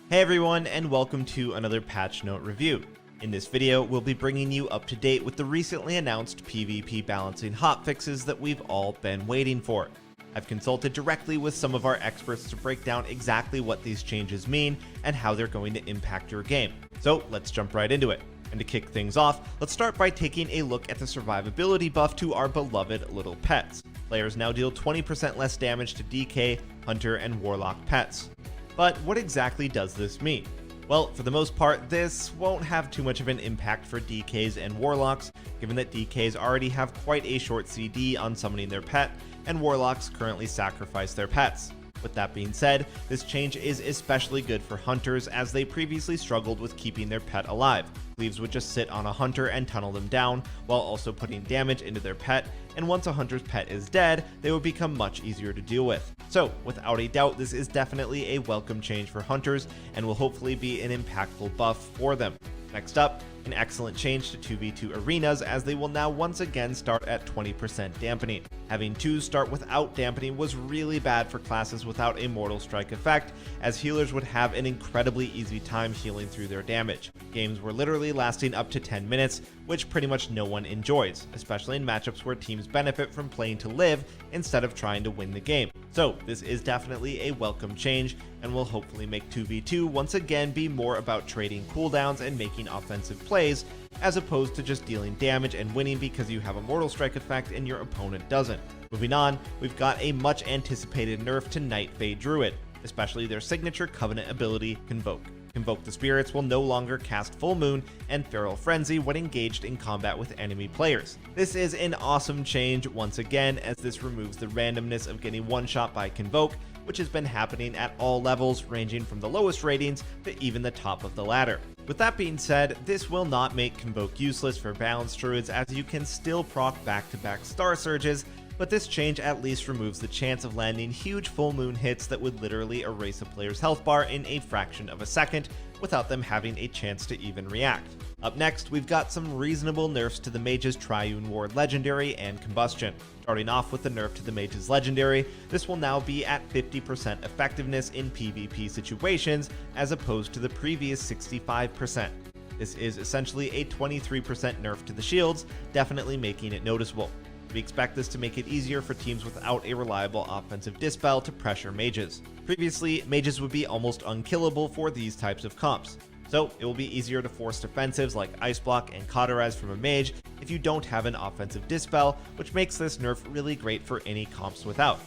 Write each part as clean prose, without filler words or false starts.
Hey everyone, and welcome to another patch note review. In this video, we'll be bringing you up to date with the recently announced PvP balancing hotfixes that we've all been waiting for. I've consulted directly with some of our experts to break down exactly what these changes mean and how they're going to impact your game. So let's jump right into it. And to kick things off, let's start by taking a look at the survivability buff to our beloved little pets. Players now deal 20% less damage to DK, Hunter, and Warlock pets. But what exactly does this mean? Well, for the most part, this won't have too much of an impact for DKs and Warlocks, given that DKs already have quite a short CD on summoning their pet, and Warlocks currently sacrifice their pets. With that being said, this change is especially good for Hunters, as they previously struggled with keeping their pet alive. Cleaves would just sit on a Hunter and tunnel them down, while also putting damage into their pet, and once a Hunter's pet is dead, they would become much easier to deal with. So, without a doubt, this is definitely a welcome change for Hunters, and will hopefully be an impactful buff for them. Next up, an excellent change to 2v2 arenas, as they will now once again start at 20% dampening. Having 2 start without dampening was really bad for classes without a Mortal Strike effect, as healers would have an incredibly easy time healing through their damage. Games were literally lasting up to 10 minutes, which pretty much no one enjoys, especially in matchups where teams benefit from playing to live instead of trying to win the game. So this is definitely a welcome change, and will hopefully make 2v2 once again be more about trading cooldowns and making offensive plays, as opposed to just dealing damage and winning because you have a Mortal Strike effect and your opponent doesn't. Moving on, we've got a much anticipated nerf to Night Fae Druid, especially their signature Covenant ability, Convoke. Convoke the Spirits will no longer cast Full Moon and Feral Frenzy when engaged in combat with enemy players. This is an awesome change once again, as this removes the randomness of getting one-shot by Convoke, which has been happening at all levels, ranging from the lowest ratings to even the top of the ladder. With that being said, this will not make Convoke useless for balanced druids, as you can still proc back-to-back Star Surges, but this change at least removes the chance of landing huge full moon hits that would literally erase a player's health bar in a fraction of a second without them having a chance to even react. Up next, we've got some reasonable nerfs to the Mage's Triune Ward Legendary and Combustion. Starting off with the nerf to the Mage's Legendary, this will now be at 50% effectiveness in PvP situations, as opposed to the previous 65%. This is essentially a 23% nerf to the shields, definitely making it noticeable. We expect this to make it easier for teams without a reliable offensive dispel to pressure mages. Previously, mages would be almost unkillable for these types of comps, so it will be easier to force defensives like Ice Block and Cauterize from a mage if you don't have an offensive dispel, which makes this nerf really great for any comps without.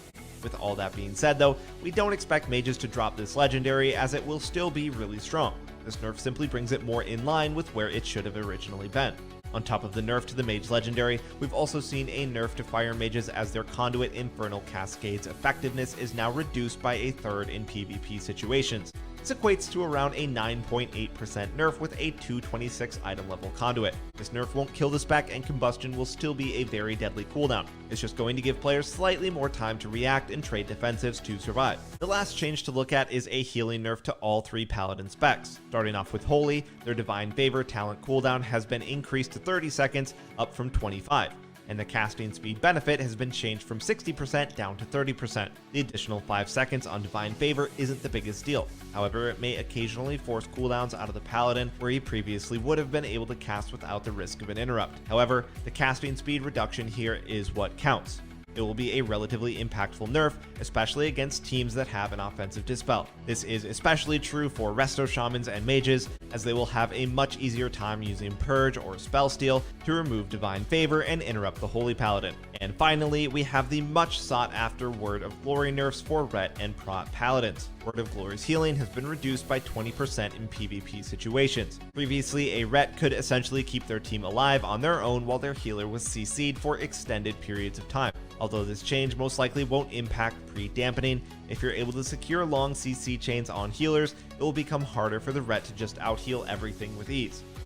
With all that being said though, we don't expect mages to drop this legendary, as it will still be really strong. This nerf simply brings it more in line with where it should have originally been. On top of the nerf to the Mage Legendary, we've also seen a nerf to Fire Mages, as their Conduit Infernal Cascade's effectiveness is now reduced by a third in PvP situations. This equates to around a 9.8% nerf with a 226 item level Conduit. This nerf won't kill the spec, and Combustion will still be a very deadly cooldown. It's just going to give players slightly more time to react and trade defensives to survive. The last change to look at is a healing nerf to all 3 Paladin specs. Starting off with Holy, their Divine Favor talent cooldown has been increased to 30 seconds, up from 25. And the casting speed benefit has been changed from 60% down to 30%. The additional 5 seconds on Divine Favor isn't the biggest deal. However, it may occasionally force cooldowns out of the Paladin, where he previously would have been able to cast without the risk of an interrupt. However, the casting speed reduction here is what counts. It will be a relatively impactful nerf, especially against teams that have an offensive dispel. This is especially true for Resto Shamans and Mages, as they will have a much easier time using Purge or Spell Steal to remove Divine Favor and interrupt the Holy Paladin. And finally, we have the much sought after Word of Glory nerfs for Ret and Prot Paladins. Word of Glory's healing has been reduced by 20% in PvP situations. Previously, a Ret could essentially keep their team alive on their own while their healer was CC'd for extended periods of time. Although this change most likely won't impact pre-dampening, if you're able to secure long CC chains on healers, it will become harder for the Ret to just out-heal everything with ease.